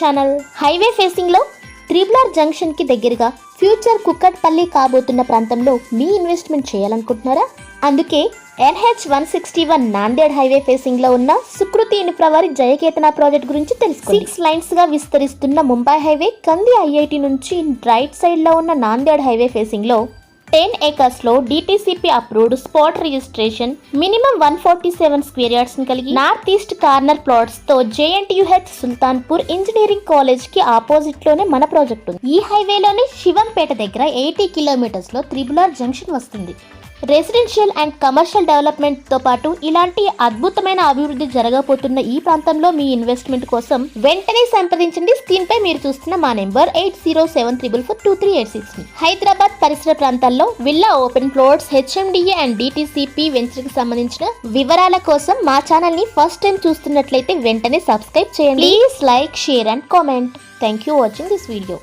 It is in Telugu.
ఛానల్. హైవే ఫేసింగ్ లో త్రిబుల్ జంక్షన్ కి దగ్గరగా ఫ్యూచర్ కుక్కట్పల్లి కాబోతున్న ప్రాంతంలో మీ ఇన్వెస్ట్మెంట్ చేయాలనుకుంటున్నారా? అందుకే NH161 నాందేడ్ హైవే ఫేసింగ్ లో ఉన్న సుకృతి ఇన్ఫ్రా వారి జయకేతన ప్రాజెక్ట్ గురించి తెలుసుకోండి. 6 లైన్స్ గా విస్తరిస్తున్న ముంబై హైవే కంది IIT నుంచి రైట్ సైడ్ లో ఉన్న నాందేడ్ హైవే ఫేసింగ్ లో 10 acres లో DTCP approved spot registration minimum 147 square yards కలిగి నార్త్ ఈస్ట్ కార్నర్ ప్లాట్స్ తో JNTUH సుల్తాన్పూర్ ఇంజనీరింగ్ కాలేజ్ కి ఆపోజిట్ లోనే మన ప్రాజెక్ట్ ఉంది. ఈ హైవేలోని శివంపేట దగ్గర 80 కిలోమీటర్స్ లో త్రిబుల్ జంక్షన్ వస్తుంది. రెసిడెన్షియల్ అండ్ కమర్షియల్ డెవలప్మెంట్ తో పాటు ఇలాంటి అద్భుతమైన అభివృద్ధి జరగబోతున్న ఈ ప్రాంతంలో మీ ఇన్వెస్ట్మెంట్ కోసం వెంటనే సంప్రదించండి. స్క్రీన్ పై మీరు చూస్తున్న మా నెంబర్ 8074442386. హైదరాబాద్ పరిసర ప్రాంతాల్లో villa open plots HMDA and DTCP venture కి సంబంధించిన వివరాల కోసం మా ఛానల్ ని ఫస్ట్ టైం చూస్తున్నట్లయితే వెంటనే సబ్స్క్రైబ్ చేయండి. Please like, share and comment. Thank you watching this video.